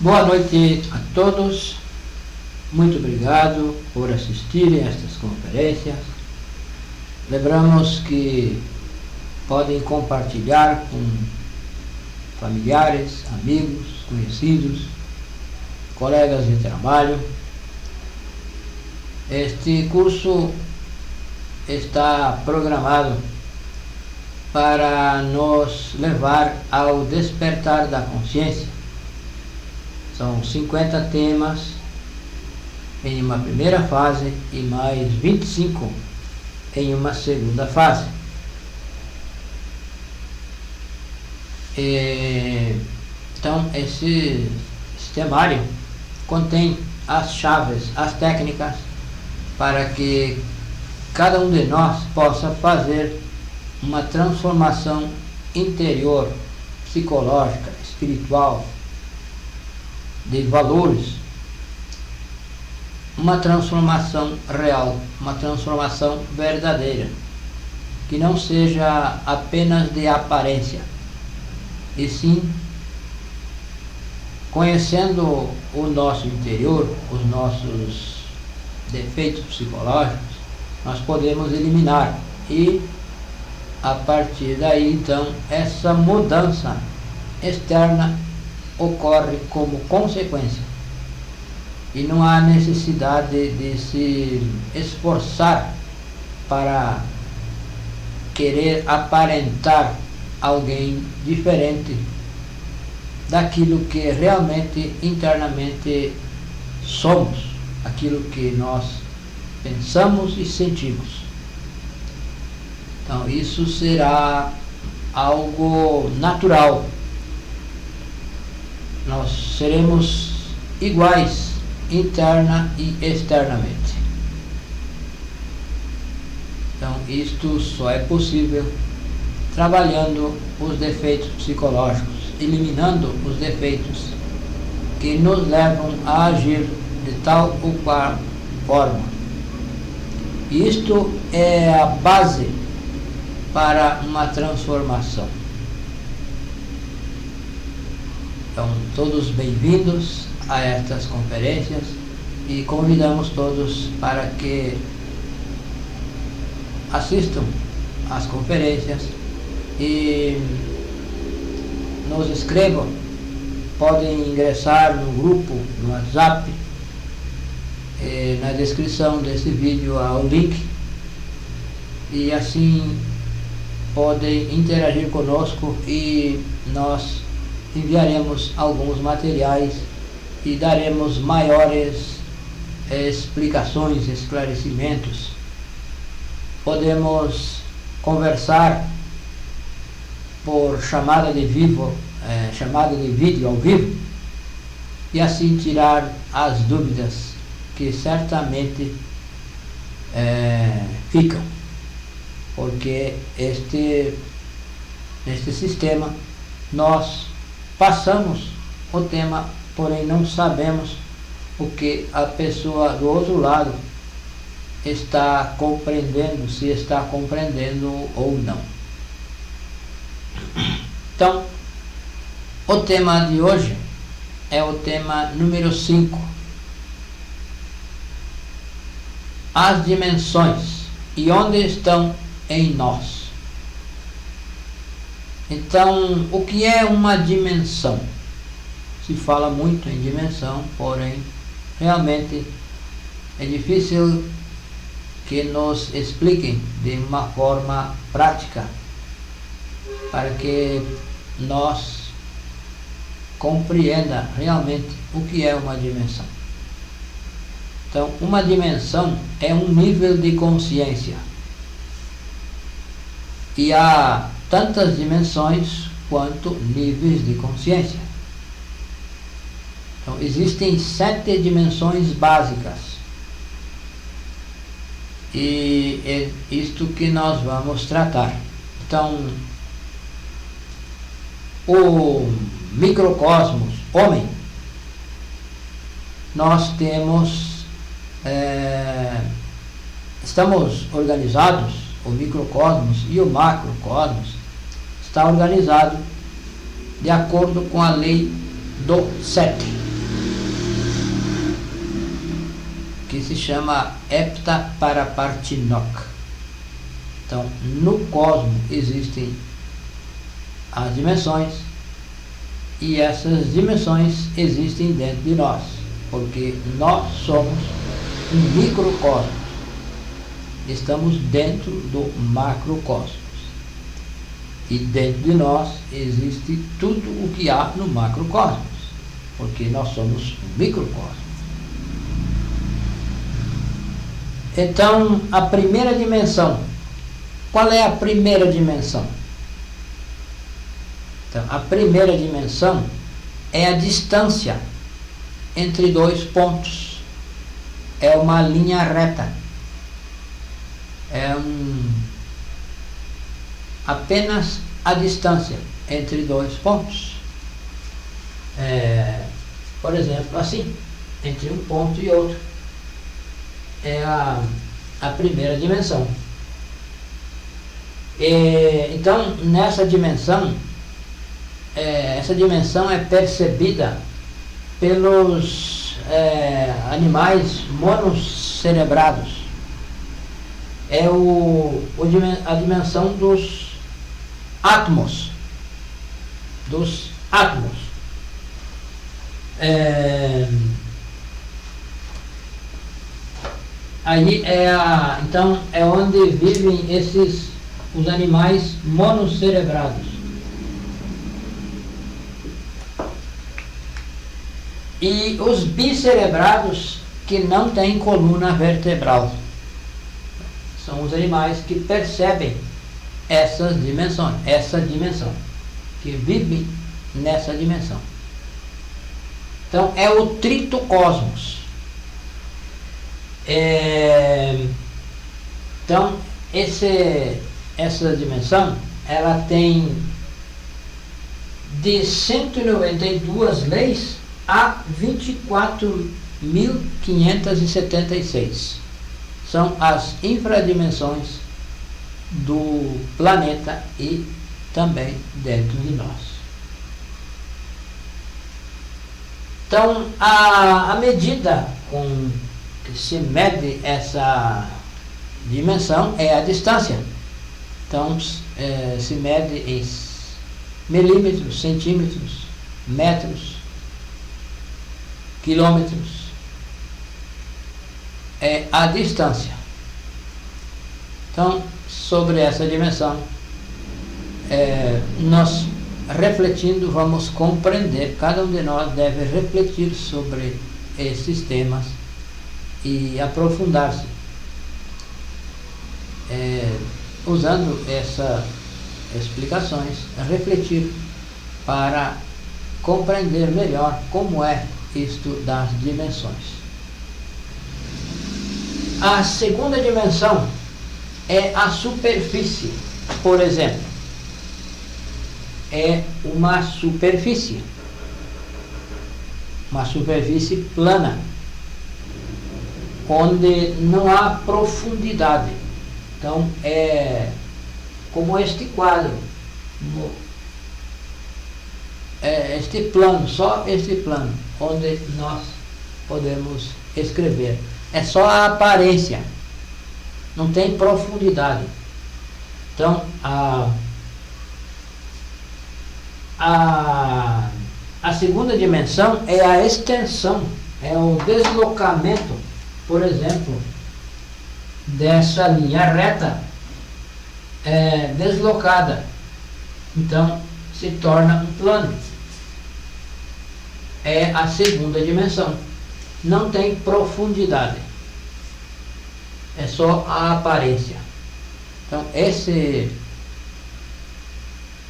Boa noite a todos, muito obrigado por assistirem a estas conferências. Lembramos que podem compartilhar com familiares, amigos, conhecidos, colegas de trabalho. Este curso está programado para nos levar ao despertar da consciência. São 50 temas em uma primeira fase e mais 25 em uma segunda fase. Então, esse temário contém as chaves, as técnicas para que cada um de nós possa fazer uma transformação interior, psicológica, espiritual, de valores, uma transformação real, uma transformação verdadeira, que não seja apenas de aparência, e sim conhecendo o nosso interior, os nossos defeitos psicológicos, nós podemos eliminar e a partir daí então essa mudança externa ocorre como consequência e não há necessidade de se esforçar para querer aparentar alguém diferente daquilo que realmente internamente somos, aquilo que nós pensamos e sentimos. Então isso será algo natural. Nós seremos iguais interna e externamente. Então isto só é possível trabalhando os defeitos psicológicos, eliminando os defeitos que nos levam a agir de tal ou qual forma. Isto é a base para uma transformação. Então, todos bem-vindos a estas conferências e convidamos todos para que assistam às conferências e nos escrevam. Podem ingressar no grupo, no WhatsApp. Na descrição desse vídeo há o link e assim podem interagir conosco e nós enviaremos alguns materiais e daremos maiores explicações, esclarecimentos. Podemos conversar por chamada de vídeo ao vivo e assim tirar as dúvidas que certamente ficam, porque neste sistema nós passamos o tema, porém não sabemos o que a pessoa do outro lado está compreendendo, se está compreendendo ou não. Então, o tema de hoje é o tema número 5. As dimensões e onde estão em nós. Então, o que é uma dimensão? Se fala muito em dimensão, porém, realmente é difícil que nos expliquem de uma forma prática para que nós compreenda realmente o que é uma dimensão. Então, uma dimensão é um nível de consciência. E há tantas dimensões quanto níveis de consciência. Então, existem 7 dimensões básicas. E é isto que nós vamos tratar. Então, o microcosmos, homem, nós temos, estamos organizados, o microcosmos e o macrocosmos está organizado de acordo com a lei do 7. se chama Heptaparapartinok. Então, no cosmos existem as dimensões, e essas dimensões existem dentro de nós, porque nós somos um microcosmos, estamos dentro do macrocosmos, e dentro de nós existe tudo o que há no macrocosmos, porque nós somos um microcosmos. Então, a primeira dimensão, qual é a primeira dimensão? Então, a primeira dimensão é a distância entre dois pontos. É uma linha reta. É apenas a distância entre dois pontos. Por exemplo, assim, entre um ponto e outro. É a primeira dimensão. Então, nessa dimensão, essa dimensão é percebida pelos animais monocerebrados. É a dimensão dos átomos. Aí então é onde vivem os animais monocerebrados. E os bicerebrados que não têm coluna vertebral. São os animais que percebem essa dimensão, que vivem nessa dimensão. Então é o tritocosmos. Então essa dimensão, ela tem de 192 leis a 24.576. São as infradimensões do planeta e também dentro de nós. Então, a medida com que se mede essa dimensão é a distância. Então, se mede em milímetros, centímetros, metros, quilômetros. É a distância. Então, sobre essa dimensão, nós refletindo vamos compreender, cada um de nós deve refletir sobre esses temas e aprofundar-se, usando essas explicações, refletir para compreender melhor como é isto das dimensões. A segunda dimensão é a superfície, por exemplo. É uma superfície plana, onde não há profundidade. Então é como este quadro, este plano, só este plano, onde nós podemos escrever. É só a aparência, não tem profundidade. Então a segunda dimensão é a extensão, é o deslocamento, por exemplo, dessa linha reta deslocada. Então se torna um plano. É a segunda dimensão. Não tem profundidade. É só a aparência. Então esse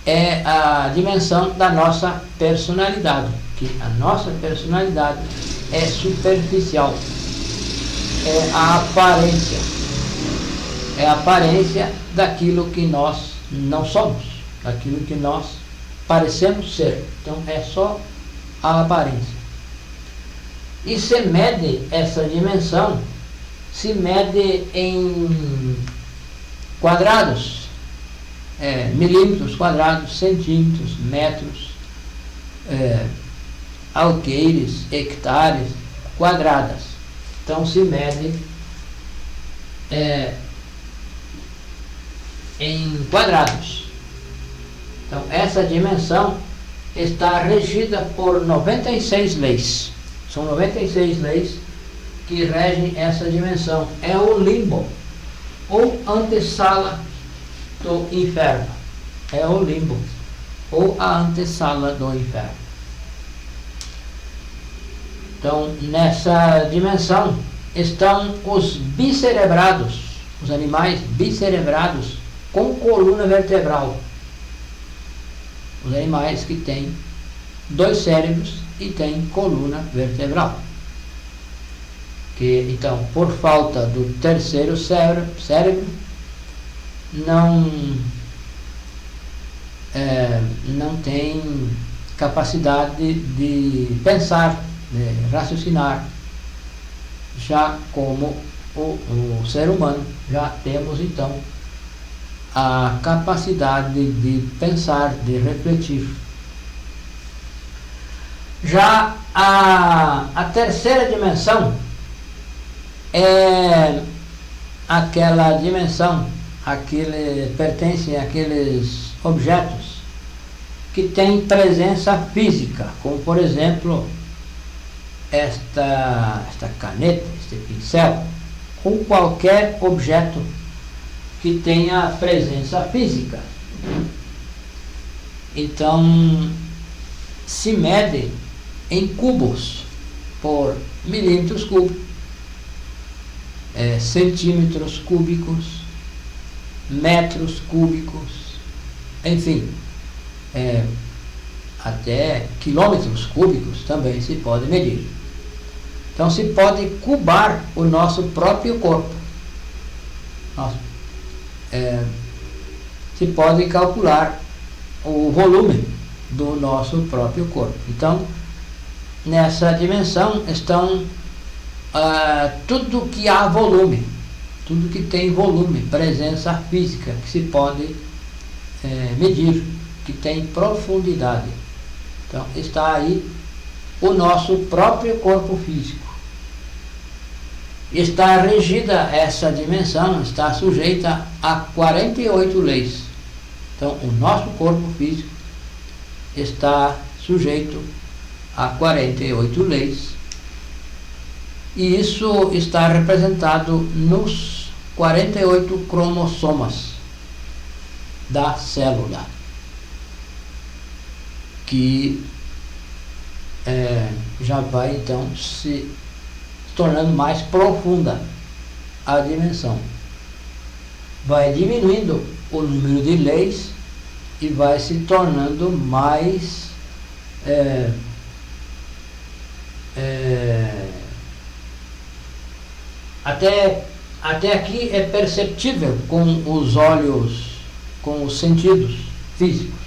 é a dimensão da nossa personalidade, que a nossa personalidade é superficial, é a aparência daquilo que nós não somos, daquilo que nós parecemos ser. Então é só a aparência. E se mede essa dimensão, se mede em quadrados, milímetros quadrados, centímetros, metros, alqueires, hectares quadradas. Então se mede em quadrados. Então essa dimensão está regida por 96 leis. São 96 leis que regem essa dimensão. É o limbo, ou antessala do inferno. É o limbo, ou a antessala do inferno. Então, nessa dimensão estão os bicerebrados, os animais bicerebrados com coluna vertebral. Os animais que têm 2 cérebros e têm coluna vertebral. Que, então, por falta do terceiro cérebro, não tem capacidade de pensar, de raciocinar. Já como o ser humano, já temos então a capacidade de pensar, de refletir. Já a terceira dimensão é aquela dimensão, pertencem àqueles objetos que têm presença física, como por exemplo esta caneta, este pincel, ou qualquer objeto que tenha presença física. Então se mede em cubos por milímetros cúbicos, centímetros cúbicos, metros cúbicos, enfim, até quilômetros cúbicos também se pode medir. Então se pode cubar o nosso próprio corpo. Se pode calcular o volume do nosso próprio corpo. Então, nessa dimensão estão tudo que há volume, tudo que tem volume, presença física, que se pode medir, que tem profundidade. Então está aí o nosso próprio corpo físico. Está regida essa dimensão, está sujeita a 48 leis. Então o nosso corpo físico está sujeito a 48 leis. E isso está representado nos 48 cromossomas da célula, que já vai então se tornando mais profunda a dimensão. Vai diminuindo o número de leis e vai se tornando mais até aqui é perceptível com os olhos, com os sentidos físicos.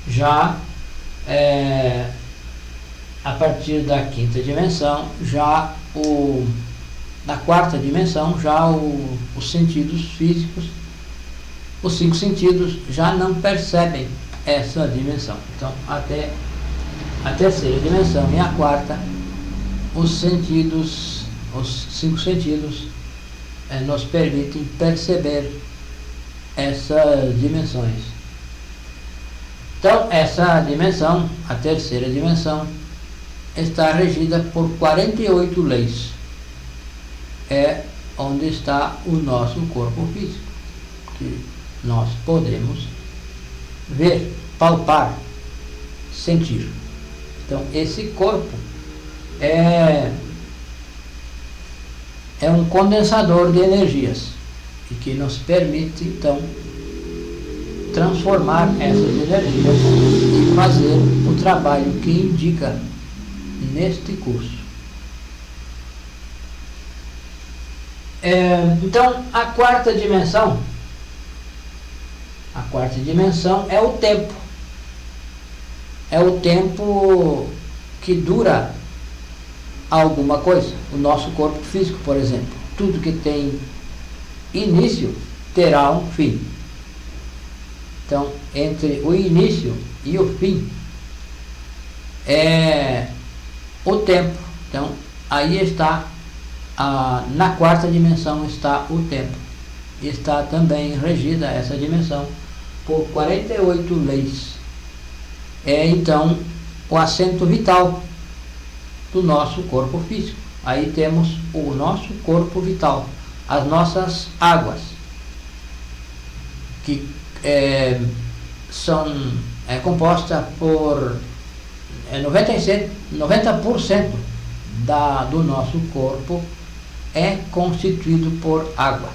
Já a partir da quinta dimensão, na quarta dimensão, já os sentidos físicos, os 5 sentidos já não percebem essa dimensão. Então até a terceira dimensão e a quarta, os 5 sentidos nos permitem perceber essas dimensões. Então essa dimensão, a terceira dimensão, está regida por 48 leis. É onde está o nosso corpo físico, que nós podemos ver, palpar, sentir. Então esse corpo é um condensador de energias e que nos permite então transformar essas energias e fazer o trabalho que indica neste curso. Então a quarta dimensão é o tempo. É o tempo que dura alguma coisa. O nosso corpo físico, por exemplo, tudo que tem início terá um fim. Então entre o início e o fim é o tempo. Então aí está na quarta dimensão está o tempo. Está também regida essa dimensão por 48 leis. É então o assento vital do nosso corpo físico. Aí temos o nosso corpo vital, as nossas águas, que é composta por 90% do nosso corpo é constituído por águas.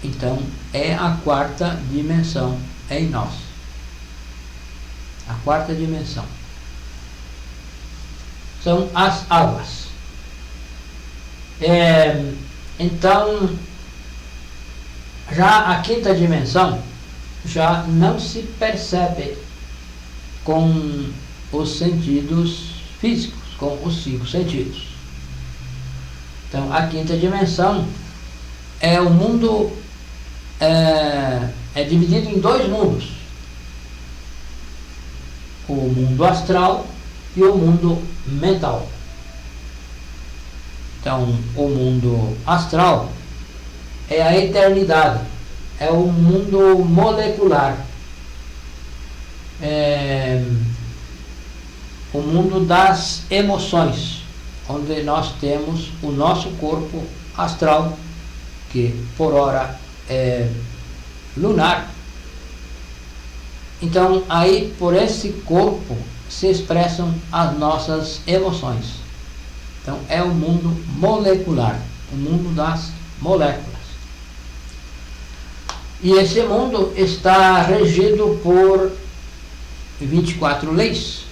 Então é a quarta dimensão em nós. A quarta dimensão são as águas. Então, já a quinta dimensão já não se percebe com os sentidos físicos, com os 5 sentidos. Então, a quinta dimensão é o mundo, é dividido em 2 mundos: o mundo astral e o mundo mental. Então, o mundo astral é a eternidade, é o mundo molecular, o mundo das emoções, onde nós temos o nosso corpo astral, que por ora é lunar. Então, aí por esse corpo se expressam as nossas emoções. Então, é o mundo molecular, o mundo das moléculas. E esse mundo está regido por 24 leis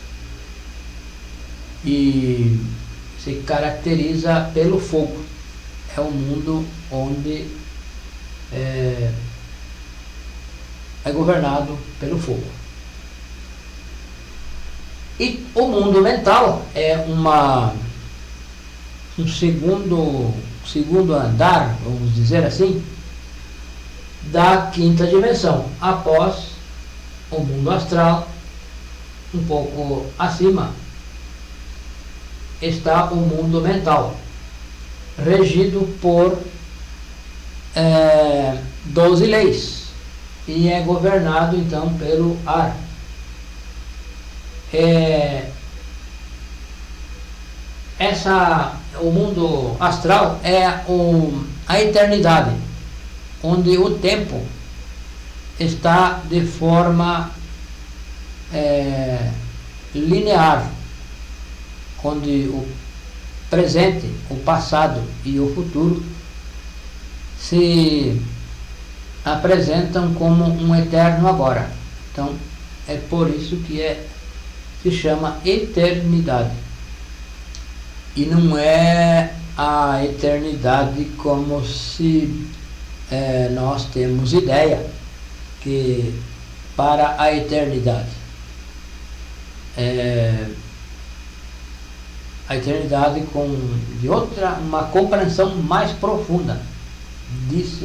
e se caracteriza pelo fogo. É o mundo onde é governado pelo fogo. E o mundo mental é um segundo andar, vamos dizer assim, da quinta dimensão. Após o mundo astral, um pouco acima, está o mundo mental, regido por 12 leis, e é governado então pelo ar. O mundo astral é a eternidade, onde o tempo está de forma linear, onde o presente, o passado e o futuro se apresentam como um eterno agora. Então é por isso que se chama eternidade, e não é a eternidade como se nós temos ideia que para a eternidade a eternidade de uma compreensão mais profunda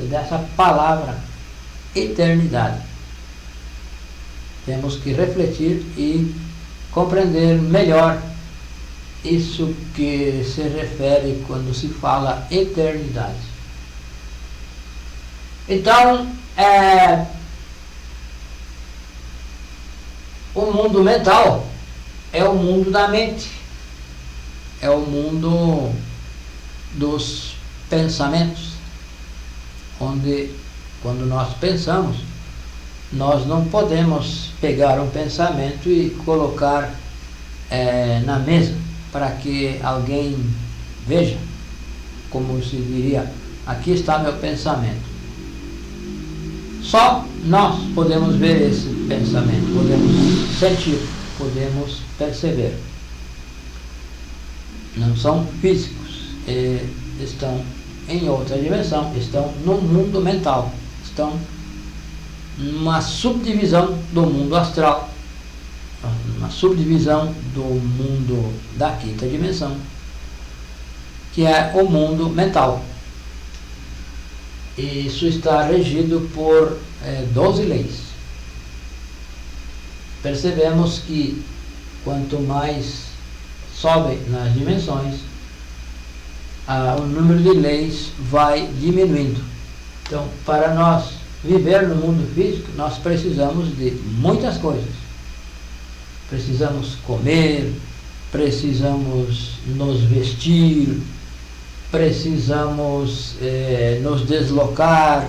dessa palavra eternidade. Temos que refletir e compreender melhor isso que se refere quando se fala eternidade. Então, o mundo mental é o mundo da mente, é o mundo dos pensamentos, onde, quando nós pensamos, nós não podemos pegar um pensamento e colocar na mesa para que alguém veja, como se diria: aqui está meu pensamento. Só nós podemos ver esse pensamento, podemos sentir, podemos perceber. Não são físicos, estão em outra dimensão, estão no mundo mental, estão numa subdivisão do mundo astral, uma subdivisão do mundo da quinta dimensão, que é o mundo mental. Isso está regido por 12 leis. Percebemos que quanto mais sobe nas dimensões, o número de leis vai diminuindo. Então, para nós viver no mundo físico, nós precisamos de muitas coisas. Precisamos comer, precisamos nos vestir, precisamos nos deslocar,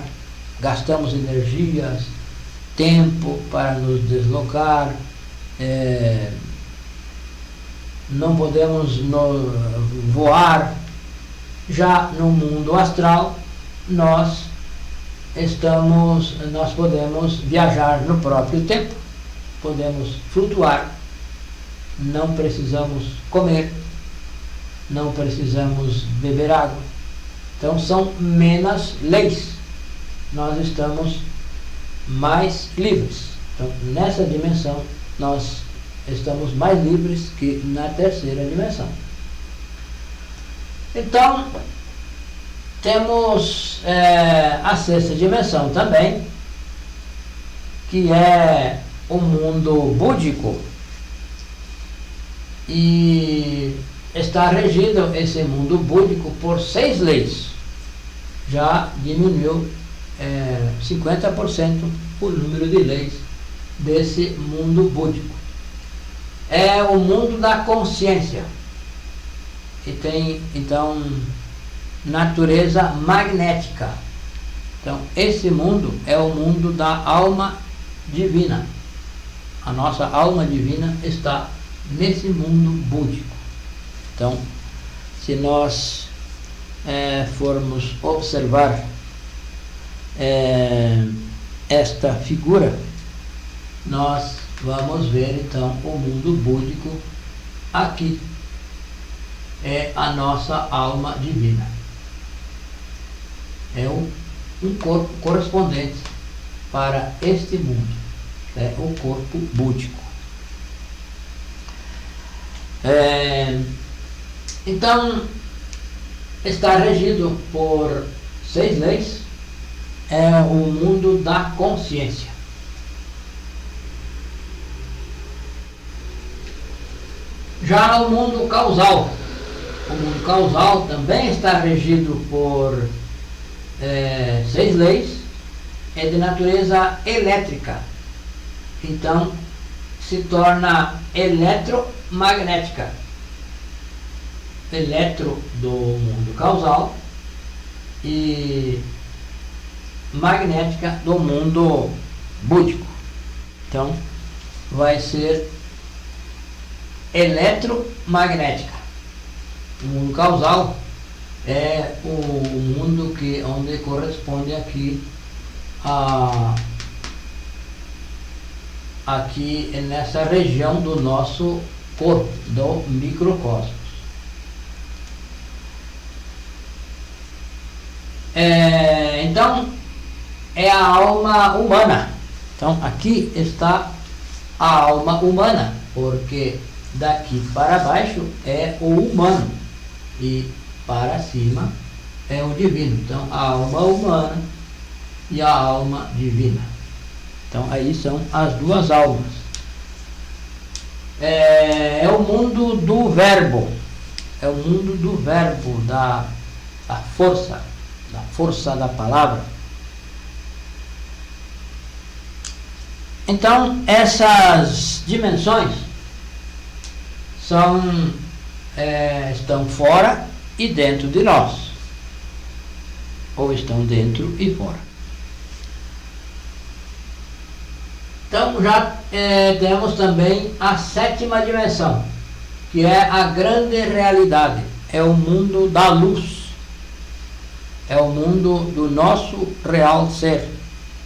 gastamos energias, tempo para nos deslocar, não podemos voar. Já no mundo astral, nós podemos viajar no próprio tempo, podemos flutuar, não precisamos comer, não precisamos beber água. Então são menos leis, nós estamos mais livres. Então nessa dimensão nós estamos mais livres que na terceira dimensão. Então temos a sexta dimensão também, que é o mundo búdico, e está regido esse mundo búdico por 6 leis. Já diminuiu 50% o número de leis desse mundo búdico. É o mundo da consciência, e tem então natureza magnética. Então esse mundo é o mundo da alma divina. A nossa alma divina está nesse mundo búdico. Então, se nós formos observar esta figura, nós vamos ver então o mundo búdico. Aqui é a nossa alma divina. É um corpo correspondente para este mundo, é o corpo búdico. Então está regido por 6 leis. É o mundo da consciência. Já o mundo causal, também está regido por 6 leis, é de natureza elétrica. Então se torna eletromagnética. Eletro do mundo causal e magnética do mundo búdico. Então vai ser eletromagnética. O mundo causal é o mundo onde corresponde aqui nessa região do nosso corpo, do microcosmos. Então é a alma humana. Então aqui está a alma humana, porque daqui para baixo é o humano e para cima é o divino. Então a alma humana e a alma divina. Então aí são as duas almas. É o mundo do verbo. É o mundo do verbo, da força da palavra. Então essas dimensões estão fora e dentro de nós, ou estão dentro e fora. Então já temos também a sétima dimensão, que é a grande realidade, é o mundo da luz, é o mundo do nosso real ser,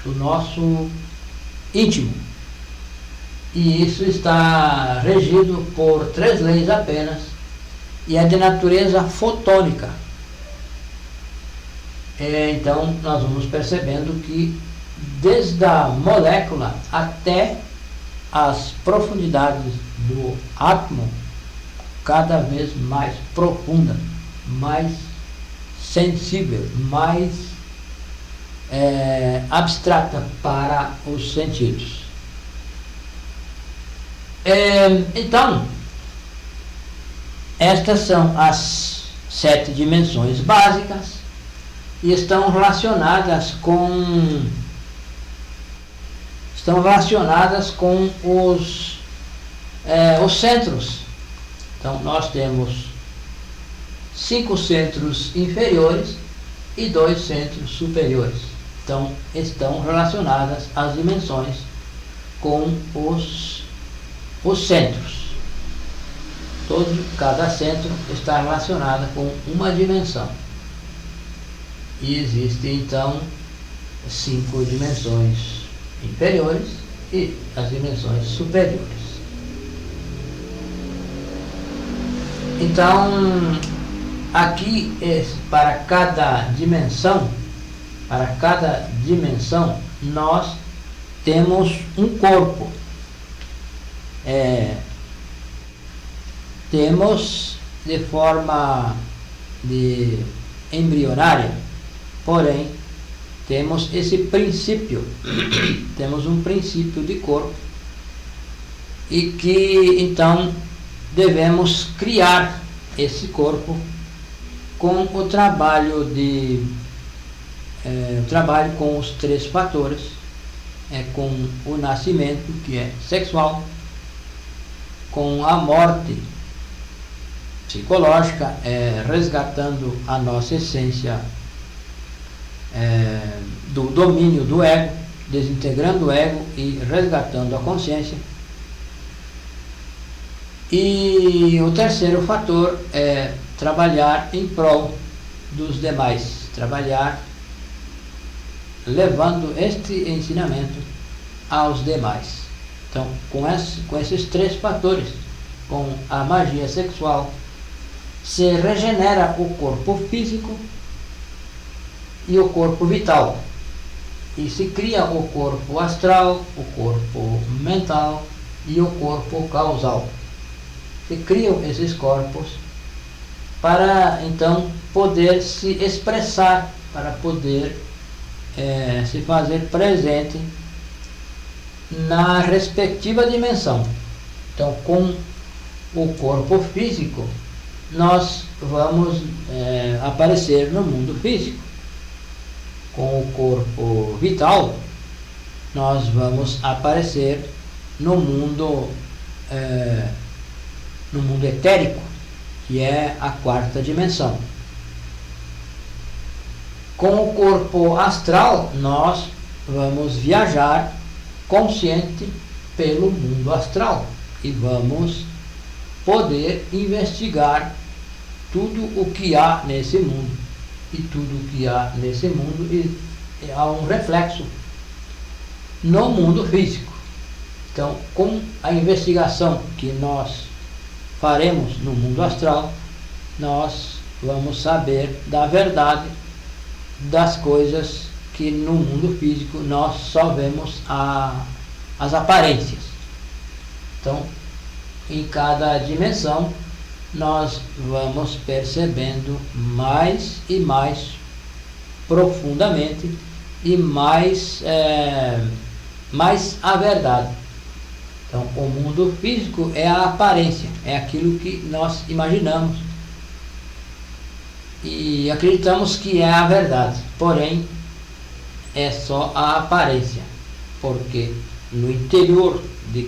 do nosso íntimo. E isso está regido por 3 leis apenas, e é de natureza fotônica. Então nós vamos percebendo que desde a molécula até as profundidades do átomo, cada vez mais profunda, mais sensível, mais abstrata para os sentidos. Então, estas são as 7 dimensões básicas e estão relacionadas com os centros. Então nós temos 5 centros inferiores e 2 centros superiores. Então estão relacionadas as dimensões com os centros. Cada centro está relacionado com uma dimensão. E existem então 5 dimensões inferiores e as dimensões superiores. Então, aqui para cada dimensão nós temos um corpo. Temos de forma embrionária, porém temos esse princípio, temos um princípio de corpo e que então devemos criar esse corpo com o trabalho com os 3 fatores, com o nascimento, que é sexual, com a morte psicológica, resgatando a nossa essência do domínio do ego, desintegrando o ego e resgatando a consciência. E o terceiro fator é trabalhar em prol dos demais, trabalhar levando este ensinamento aos demais. Então, com esses 3 fatores, com a magia sexual, se regenera o corpo físico e o corpo vital. E se cria o corpo astral, o corpo mental e o corpo causal. Se criam esses corpos para então poder se expressar, para poder se fazer presente na respectiva dimensão. Então, com o corpo físico, nós vamos aparecer no mundo físico. Com o corpo vital, nós vamos aparecer no mundo etérico, que é a 4ª dimensão. Com o corpo astral, nós vamos viajar consciente pelo mundo astral e vamos poder investigar tudo o que há nesse mundo. E tudo o que há nesse mundo há um reflexo no mundo físico. Então, com a investigação que nós faremos no mundo astral, nós vamos saber da verdade das coisas que no mundo físico nós só vemos as aparências. Então, em cada dimensão, nós vamos percebendo mais e mais profundamente e mais a verdade. Então, o mundo físico é a aparência, é aquilo que nós imaginamos e acreditamos que é a verdade, porém é só a aparência, porque no interior de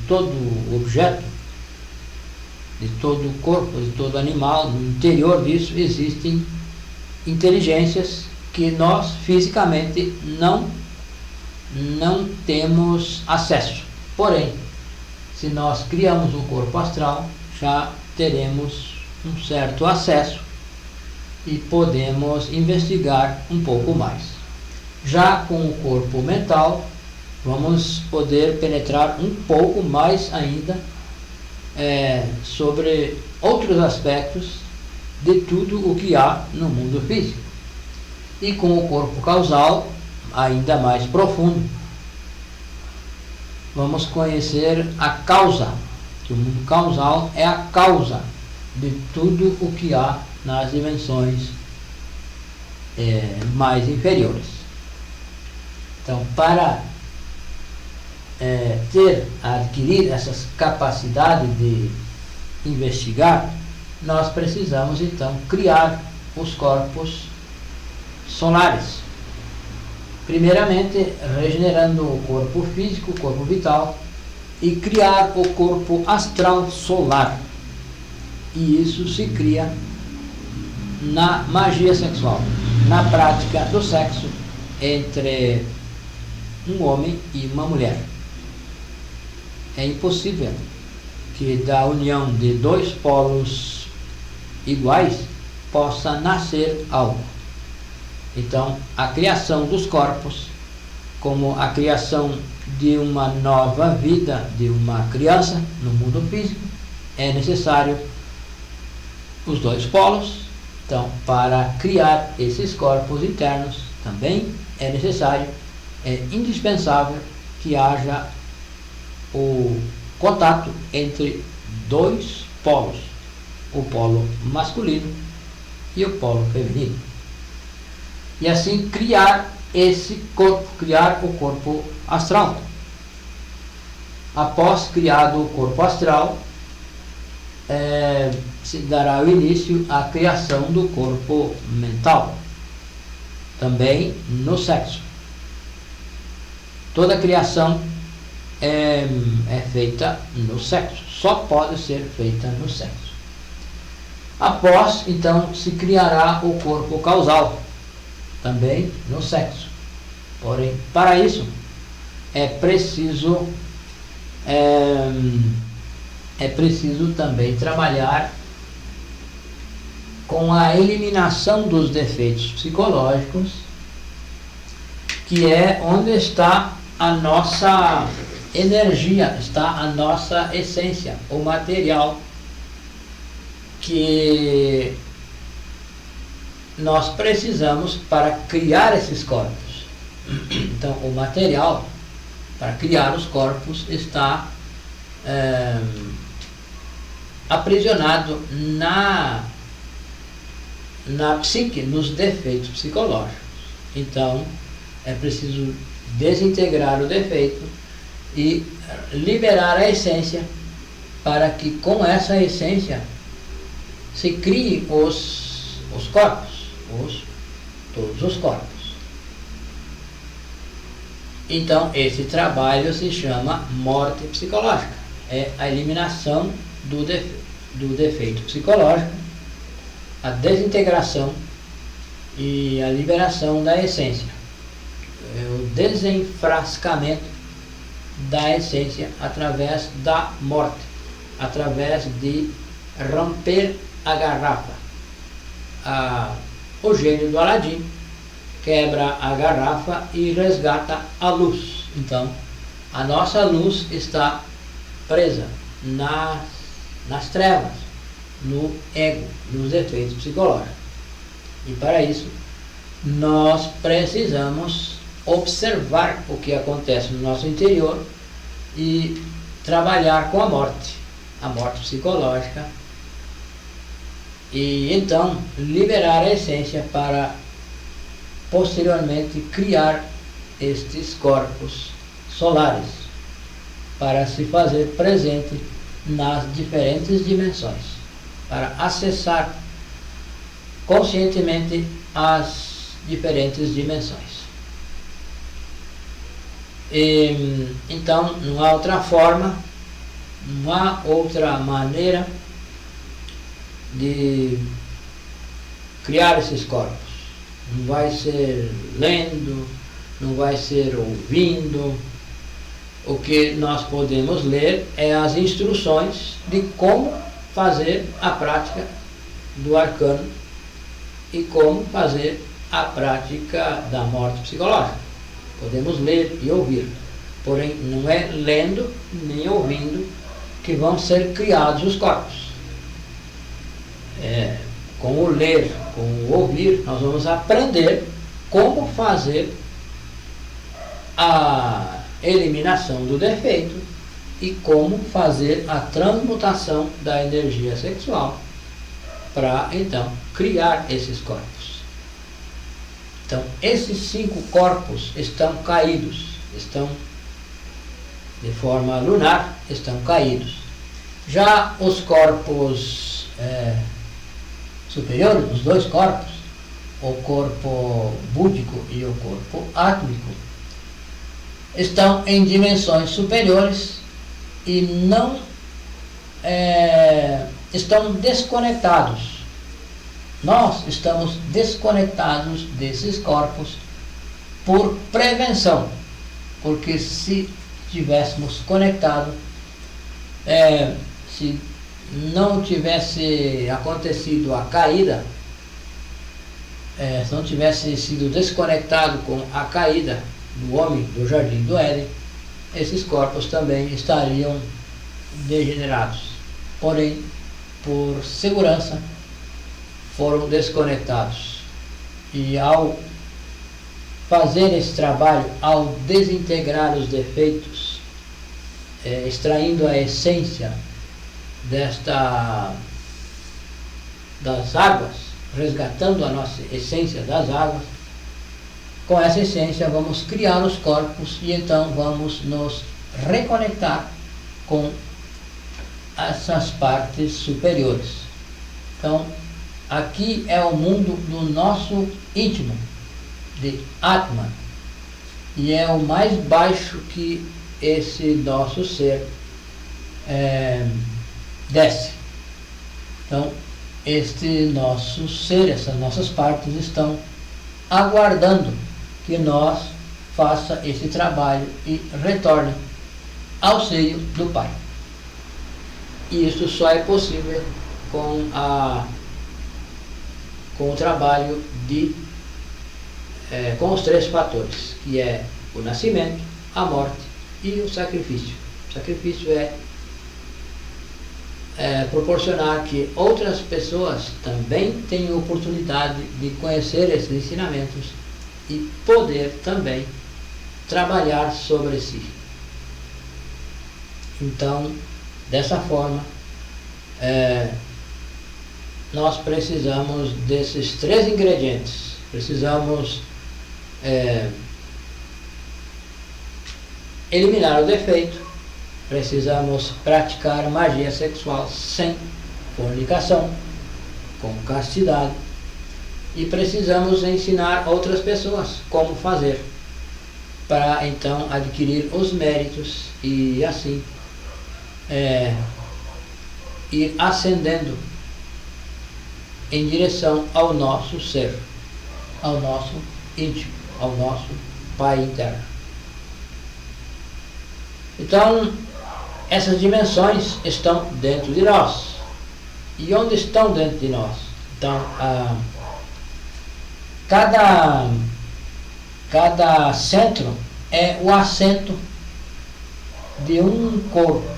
todo objeto, de todo corpo, de todo animal, no interior disso existem inteligências que nós fisicamente não temos acesso. Porém, se nós criamos o corpo astral, já teremos um certo acesso e podemos investigar um pouco mais. Já com o corpo mental, vamos poder penetrar um pouco mais ainda sobre outros aspectos de tudo o que há no mundo físico. E com o corpo causal, ainda mais profundo, vamos conhecer a causa, que o mundo causal é a causa de tudo o que há nas dimensões mais inferiores. Então, para adquirir essas capacidades de investigar, nós precisamos então criar os corpos solares. Primeiramente, regenerando o corpo físico, o corpo vital, e criar o corpo astral solar. E isso se cria na magia sexual, na prática do sexo entre um homem e uma mulher. É impossível que da união de dois polos iguais possa nascer algo. Então, a criação dos corpos, como a criação de uma nova vida, de uma criança no mundo físico, é necessário os dois polos. Então, para criar esses corpos internos, também é necessário, é indispensável que haja o contato entre dois polos, o polo masculino e o polo feminino. E assim criar esse corpo, criar o corpo astral. Após criado o corpo astral, se dará o início à criação do corpo mental, também no sexo. Toda criação é feita no sexo, só pode ser feita no sexo. Após, então, se criará o corpo causal, também no sexo. Porém, para isso é preciso também trabalhar com a eliminação dos defeitos psicológicos, que é onde está a nossa energia, está a nossa essência, o material que nós precisamos para criar esses corpos. Então, o material para criar os corpos está aprisionado na psique, nos defeitos psicológicos. Então, é preciso desintegrar o defeito e liberar a essência, para que com essa essência se criem os corpos, todos os corpos. Então, esse trabalho se chama morte psicológica. É a eliminação do defeito psicológico, a desintegração e a liberação da essência. É o desenfrascamento da essência através da morte, através de romper a garrafa. O gênio do Aladim quebra a garrafa e resgata a luz. Então, a nossa luz está presa nas trevas, no ego, nos efeitos psicológicos. E para isso, nós precisamos observar o que acontece no nosso interior e trabalhar com a morte psicológica, e então liberar a essência para posteriormente criar estes corpos solares, para se fazer presente nas diferentes dimensões, para acessar conscientemente as diferentes dimensões. Então, não há outra forma, não há outra maneira de criar esses corpos. Não vai ser lendo, não vai ser ouvindo. O que nós podemos ler é as instruções de como fazer a prática do arcano e como fazer a prática da morte psicológica. Podemos ler e ouvir, porém não é lendo nem ouvindo que vão ser criados os corpos. Com o ler, com o ouvir, nós vamos aprender como fazer a eliminação do defeito e como fazer a transmutação da energia sexual para então criar esses corpos. Então, esses 5 corpos estão caídos, estão de forma lunar, estão caídos. Já os corpos superiores, os dois corpos, o corpo búdico e o corpo átmico, estão em dimensões superiores e não estão desconectados. Nós estamos desconectados desses corpos por prevenção, porque se tivéssemos conectado, se não tivesse acontecido a caída, se não tivesse sido desconectado com a caída do homem do Jardim do Éden, esses corpos também estariam degenerados. Porém, por segurança, foram desconectados. E ao fazer esse trabalho, ao desintegrar os defeitos, extraindo a essência das águas, resgatando a nossa essência das águas, com essa essência vamos criar os corpos e então vamos nos reconectar com essas partes superiores. Então, aqui é o mundo do nosso íntimo, de Atman, e é o mais baixo que esse nosso ser desce. Então, este nosso ser, essas nossas partes estão aguardando que nós faça esse trabalho e retorne ao seio do Pai. E isso só é possível com o trabalho com os três fatores, que é o nascimento, a morte e o sacrifício. O sacrifício é proporcionar que outras pessoas também tenham oportunidade de conhecer esses ensinamentos e poder também trabalhar sobre si. Então, dessa forma, nós precisamos desses três ingredientes. Precisamos eliminar o defeito, precisamos praticar magia sexual sem fornicação, com castidade, e precisamos ensinar outras pessoas como fazer, para então adquirir os méritos e assim ir ascendendo em direção ao nosso ser, ao nosso íntimo, ao nosso Pai interno. Então, essas dimensões estão dentro de nós. E onde estão dentro de nós? Então, cada centro é o assento de um corpo.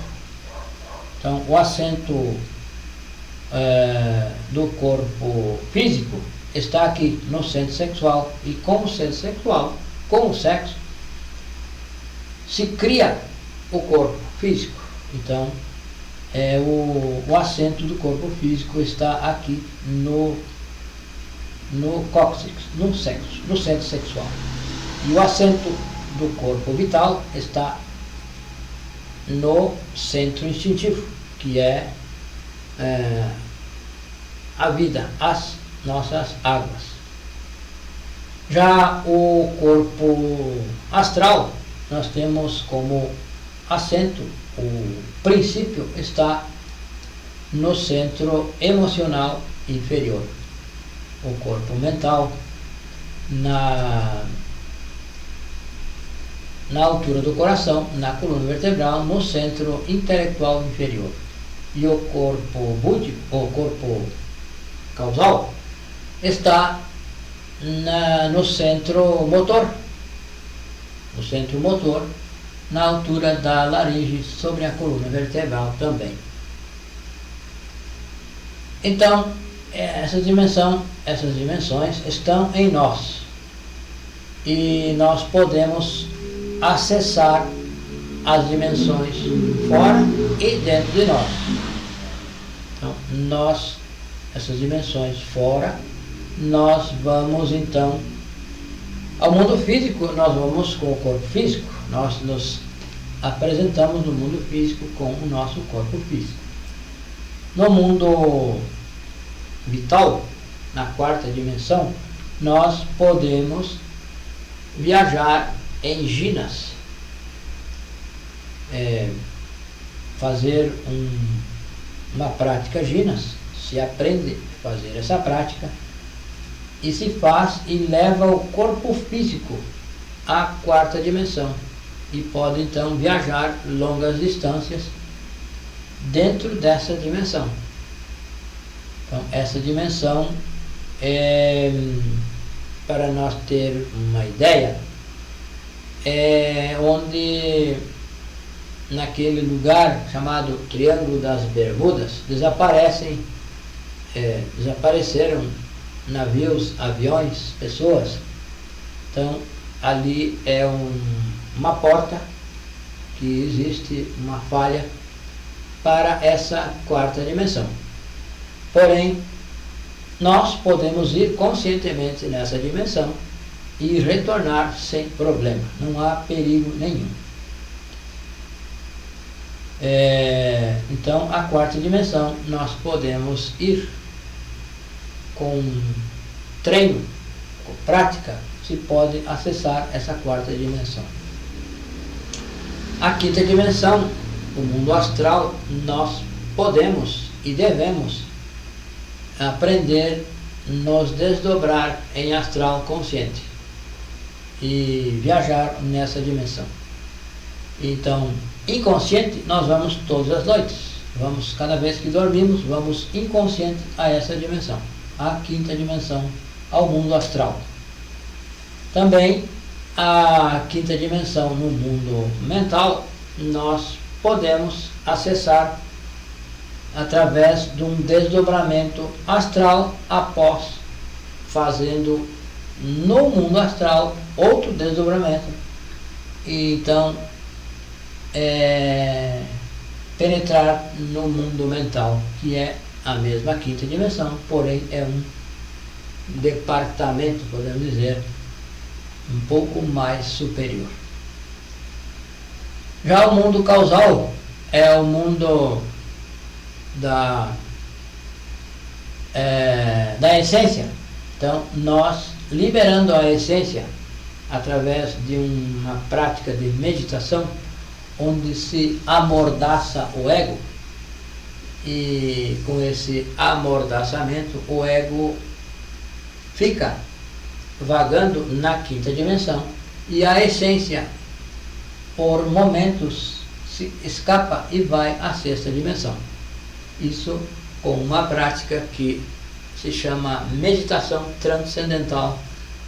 Então, o assento do corpo físico está aqui no centro sexual, e com o centro sexual, com o sexo, se cria o corpo físico. Então, o assento do corpo físico está aqui no cóccix, no sexo, no centro sexual. E o assento do corpo vital está no centro instintivo, que é a vida, as nossas águas. Já o corpo astral, nós temos como assento, o princípio está no centro emocional inferior. O corpo mental na altura do coração, na coluna vertebral, no centro intelectual inferior. E o corpo búdico, o corpo causal, está no centro motor. O centro motor, na altura da laringe, sobre a coluna vertebral também. Então, essas dimensões estão em nós. E nós podemos acessar as dimensões fora e dentro de nós. Então, essas dimensões fora, nós vamos então ao mundo físico. Nós vamos com o corpo físico, nós nos apresentamos no mundo físico com o nosso corpo físico. No mundo vital, na quarta dimensão, nós podemos viajar em ginas, fazer uma prática ginas, se aprende a fazer essa prática e se faz e leva o corpo físico à quarta dimensão e pode então viajar longas distâncias dentro dessa dimensão. Então essa dimensão para nós ter uma ideia, onde naquele lugar chamado Triângulo das Bermudas desapareceram navios, aviões, pessoas. Então ali é uma porta que existe uma falha para essa quarta dimensão. Porém, nós podemos ir conscientemente nessa dimensão e retornar sem problema, não há perigo nenhum. Então, a quarta dimensão nós podemos ir com treino, com prática, se pode acessar essa quarta dimensão. A quinta dimensão, o mundo astral, nós podemos e devemos aprender nos desdobrar em astral consciente e viajar nessa dimensão. Então, inconsciente, nós vamos todas as noites, vamos cada vez que dormimos, vamos inconsciente a essa dimensão, a quinta dimensão, ao mundo astral. Também a quinta dimensão no mundo mental nós podemos acessar através de um desdobramento astral, após fazendo no mundo astral outro desdobramento e então penetrar no mundo mental, que é a mesma quinta dimensão, porém é um departamento, podemos dizer, um pouco mais superior. Já o mundo causal é o mundo da essência. Então nós, liberando a essência através de uma prática de meditação, onde se amordaça o ego, e com esse amordaçamento o ego fica vagando na quinta dimensão e a essência por momentos se escapa e vai à sexta dimensão. Isso com uma prática que se chama meditação transcendental,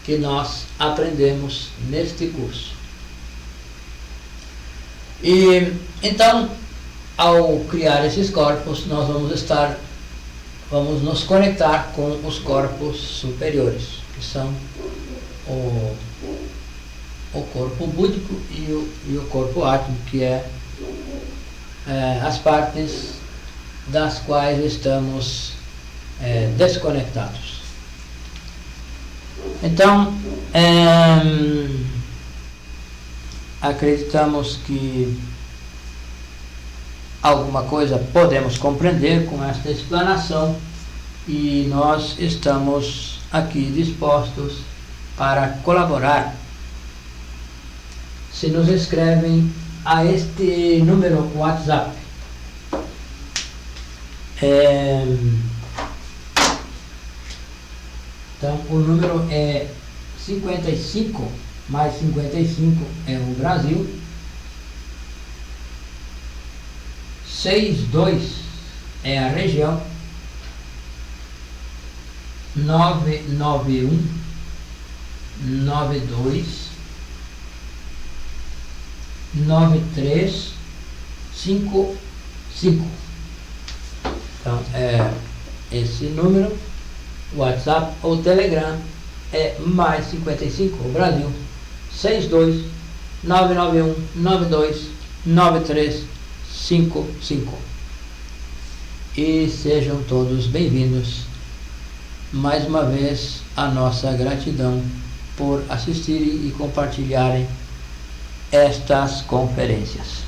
que nós aprendemos neste curso. E então, ao criar esses corpos, nós vamos nos conectar com os corpos superiores, que são o corpo búdico e o corpo átmico, que as partes das quais estamos desconectados. Então, acreditamos que alguma coisa podemos compreender com esta explanação e nós estamos aqui dispostos para colaborar. Se nos escrevem a este número WhatsApp, então o número é 55 mais 55 é o Brasil, 62 é a região, 991 92 9355. Então esse número, WhatsApp ou Telegram, é mais 55 o Brasil, 62 991 92 9355. E sejam todos bem-vindos. Mais uma vez, a nossa gratidão por assistirem e compartilharem estas conferências.